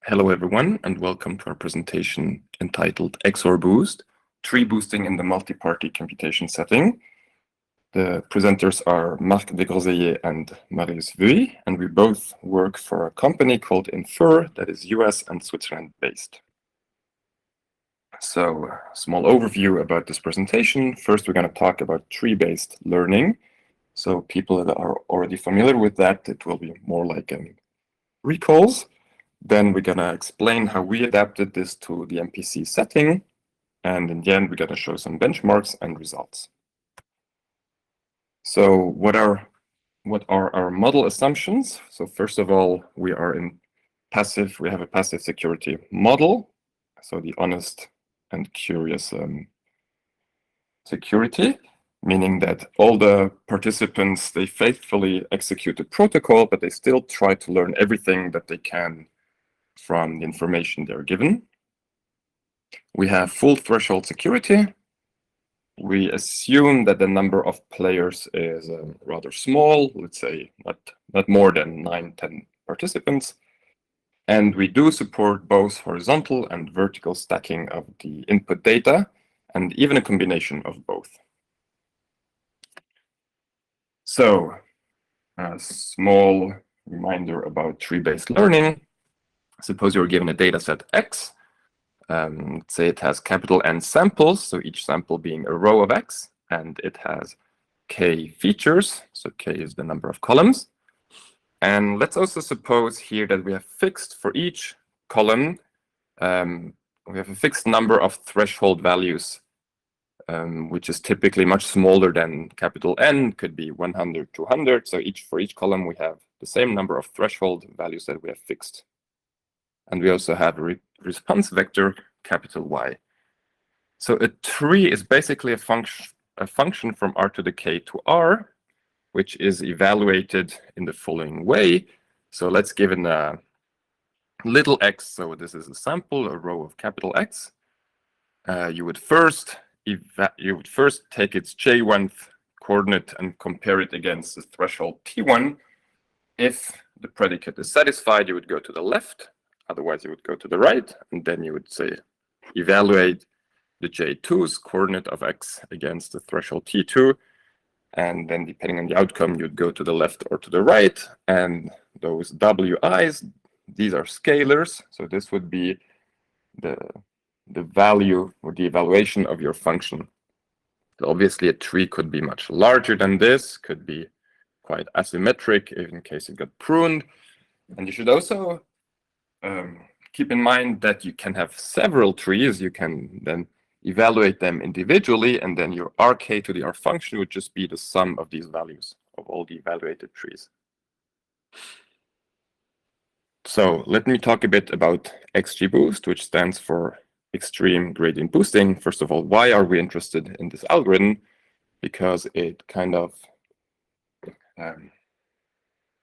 Hello everyone, and welcome to our presentation entitled XORBoost, Tree Boosting in the Multiparty Computation Setting. The presenters are Marc Desgroseilliers and Marius Vuy, and we both work for a company called Infer that is US and Switzerland based. So, a small overview about this presentation. First, we're going to talk about tree-based learning. So people that are already familiar with that, it will be more like recalls. Then we're going to explain how we adapted this to the MPC setting. And in the end, we're going to show some benchmarks and results. So what are our model assumptions? So first of all, we have a passive security model. So the honest and curious security, meaning that all the participants, they faithfully execute the protocol, but they still try to learn everything that they can from the information they're given. We have full threshold security. We assume that the number of players is rather small, let's say not more than 9-10 participants. And we do support both horizontal and vertical stacking of the input data, and even a combination of both. So, a small reminder about tree-based learning. Suppose you're given a data set X. Say it has capital N samples, so each sample being a row of X, and it has K features, so K is the number of columns. And let's also suppose here that we have fixed for each column, we have a fixed number of threshold values, which is typically much smaller than capital N, could be 100, 200. So for each column, we have the same number of threshold values that we have fixed. And we also have a response vector, capital Y. So a tree is basically a function from R to the K to R, which is evaluated in the following way. So let's give it a little x. So this is a sample, a row of capital X. You would first take its J1th coordinate and compare it against the threshold T1. If the predicate is satisfied, you would go to the left. Otherwise, you would go to the right, and then you would say evaluate the J2's coordinate of X against the threshold T2. And then depending on the outcome, you'd go to the left or to the right. And those WI's, these are scalars. So this would be the value or the evaluation of your function. So obviously, a tree could be much larger than this, could be quite asymmetric in case it got pruned. And you should also keep in mind that you can have several trees. You can then evaluate them individually, and then your RK to the R function would just be the sum of these values of all the evaluated trees. So let me talk a bit about XGBoost, which stands for Extreme Gradient Boosting. First of all, why are we interested in this algorithm? Because it kind of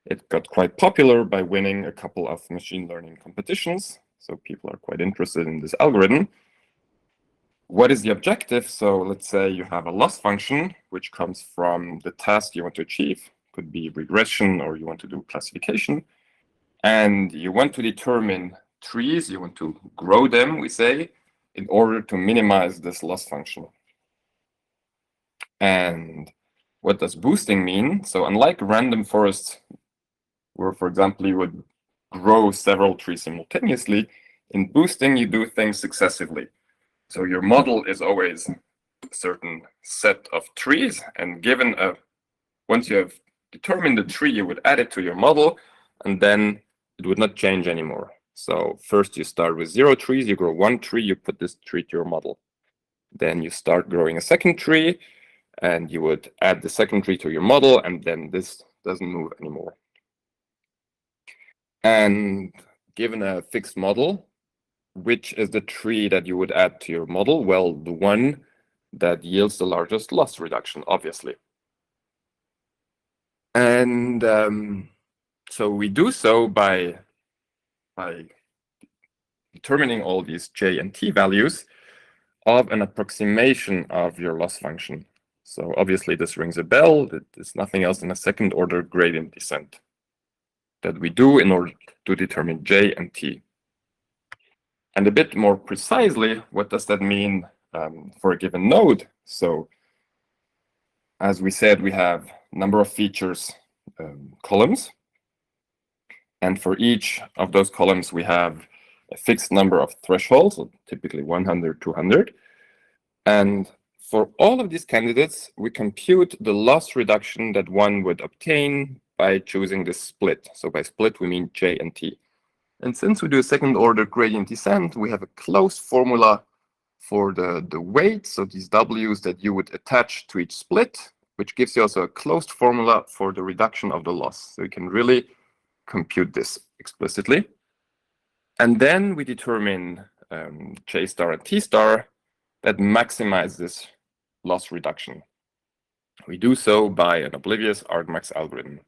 it got quite popular by winning a couple of machine learning competitions. So people are quite interested in this algorithm. What is the objective? So let's say you have a loss function, which comes from the task you want to achieve. Could be regression, or you want to do classification. And you want to determine trees, you want to grow them, we say, in order to minimize this loss function. And what does boosting mean? So unlike random forests, where, for example, you would grow several trees simultaneously, in boosting, you do things successively. So your model is always a certain set of trees, and once you have determined the tree, you would add it to your model, and then it would not change anymore. So first you start with 0 trees, you grow 1 tree, you put this tree to your model. Then you start growing a second tree, and you would add the second tree to your model, and then this doesn't move anymore. And given a fixed model, which is the tree that you would add to your model? Well, the one that yields the largest loss reduction, obviously. And so we do so by determining all these J and T values of an approximation of your loss function. So obviously this rings a bell. That is nothing else than a second order gradient descent that we do in order to determine J and T. And a bit more precisely, what does that mean for a given node? So as we said, we have number of features columns. And for each of those columns, we have a fixed number of thresholds, so typically 100, 200. And for all of these candidates, we compute the loss reduction that one would obtain by choosing this split. So by split, we mean J and T. And since we do a second order gradient descent, we have a closed formula for the weight, so these W's that you would attach to each split, which gives you also a closed formula for the reduction of the loss. So you can really compute this explicitly. And then we determine J star and T star that maximize this loss reduction. We do so by an oblivious argmax algorithm.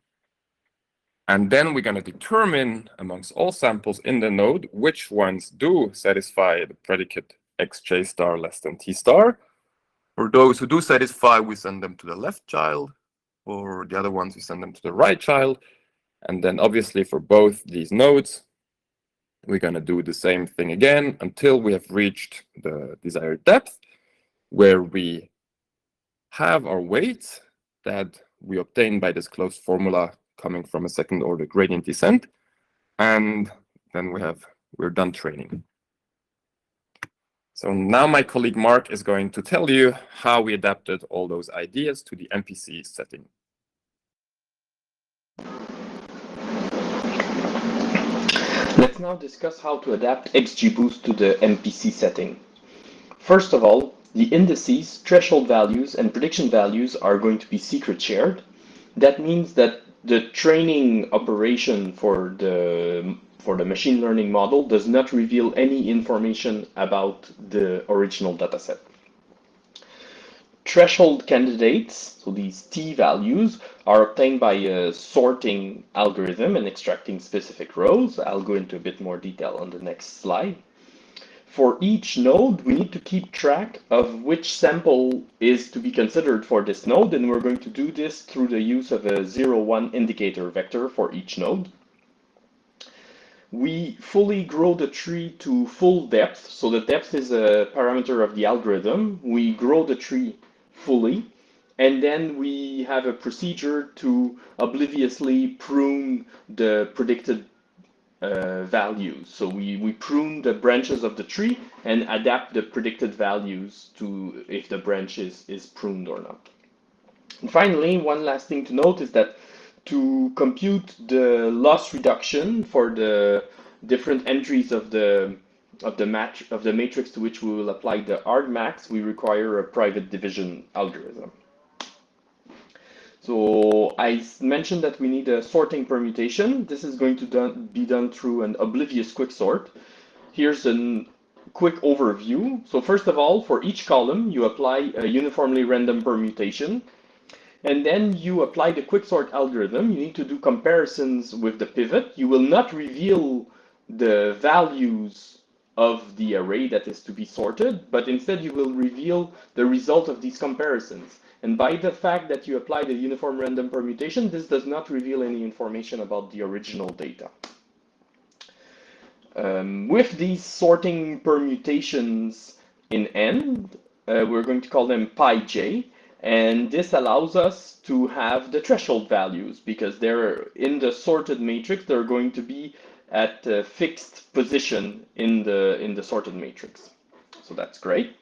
And then we're going to determine amongst all samples in the node which ones do satisfy the predicate xj star less than t star. For those who do satisfy, we send them to the left child. For the other ones, we send them to the right child. And then obviously for both these nodes, we're going to do the same thing again until we have reached the desired depth, where we have our weights that we obtain by this closed formula coming from a second order gradient descent. And then we're done training. So now my colleague Mark is going to tell you how we adapted all those ideas to the MPC setting. Let's now discuss how to adapt XGBoost to the MPC setting. First of all, the indices, threshold values, and prediction values are going to be secret shared. That means that the training operation for the machine learning model does not reveal any information about the original dataset. Threshold candidates, so these T values, are obtained by a sorting algorithm and extracting specific rows. I'll go into a bit more detail on the next slide. For each node, we need to keep track of which sample is to be considered for this node, and we're going to do this through the use of a 0,1 indicator vector for each node. We fully grow the tree to full depth, so the depth is a parameter of the algorithm. We grow the tree fully, and then we have a procedure to obliviously prune the predicted values. So we prune the branches of the tree and adapt the predicted values to if the branch is pruned or not. And finally, one last thing to note is that to compute the loss reduction for the different entries of the matrix to which we will apply the argmax, we require a private division algorithm. So I mentioned that we need a sorting permutation. This is going to be done through an oblivious quicksort. Here's a quick overview. So first of all, for each column, you apply a uniformly random permutation. And then you apply the quicksort algorithm. You need to do comparisons with the pivot. You will not reveal the values of the array that is to be sorted, but instead you will reveal the result of these comparisons. And by the fact that you apply the uniform random permutation, this does not reveal any information about the original data. With these sorting permutations in N, we're going to call them pi j, and this allows us to have the threshold values because they're in the sorted matrix. They're going to be at a fixed position in the sorted matrix. So that's great.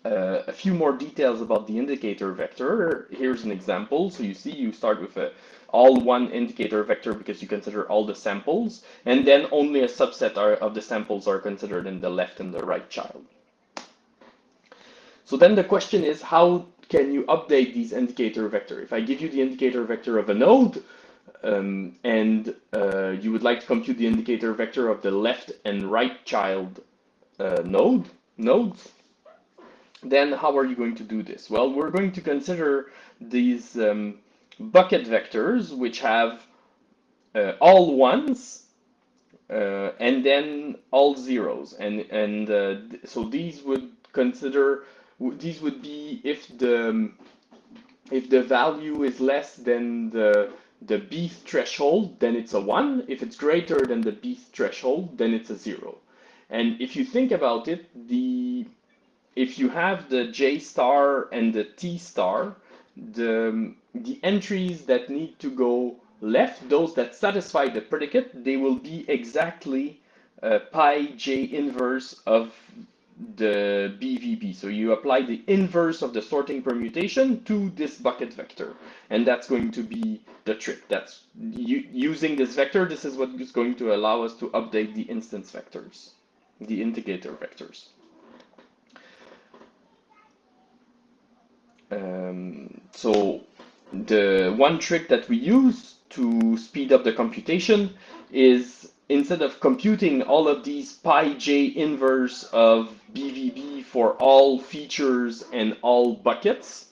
A few more details about the indicator vector. Here's an example. So you see, you start with a all one indicator vector because you consider all the samples, and then only a subset of the samples are considered in the left and the right child. So then the question is, how can you update these indicator vector? If I give you the indicator vector of a node, and you would like to compute the indicator vector of the left and right child nodes, then how are you going to do this? Well, we're going to consider these bucket vectors, which have all ones and then all zeros, and so these would be if the value is less than the Bth threshold, then it's a 1. If it's greater than the Bth threshold, then it's a 0. And if you think about it, if you have the J star and the T star, the entries that need to go left, those that satisfy the predicate, they will be exactly pi j inverse of the BVB. So you apply the inverse of the sorting permutation to this bucket vector, and that's going to be the trick. That's using this vector. This is what is going to allow us to update the instance vectors, the indicator vectors. So the one trick that we use to speed up the computation is instead of computing all of these pi j inverse of BVB for all features and all buckets,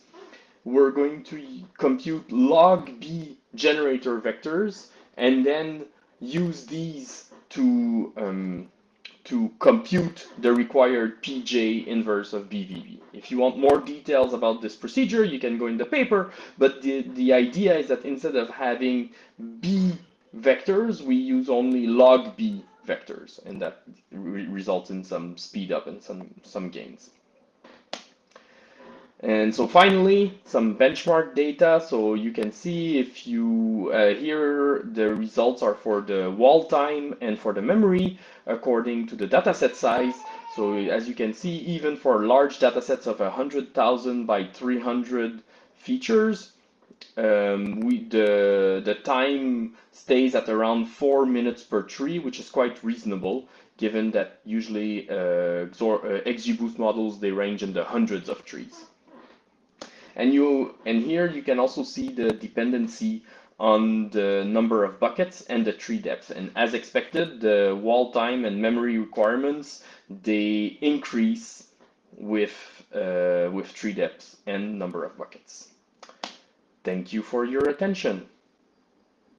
we're going to compute log B generator vectors and then use these to compute the required PJ inverse of BVB. If you want more details about this procedure, you can go in the paper, but the idea is that instead of having B vectors, we use only log B vectors, and that results in some speed up and some gains. And so finally, some benchmark data. So you can see if you, here the results are for the wall time and for the memory according to the dataset size. So as you can see, even for large datasets of 100,000 by 300 features, the time stays at around 4 minutes per tree, which is quite reasonable, given that usually XGBoost models, they range in the hundreds of trees. And here you can also see the dependency on the number of buckets and the tree depth. And as expected, the wall time and memory requirements, they increase with tree depth and number of buckets. Thank you for your attention.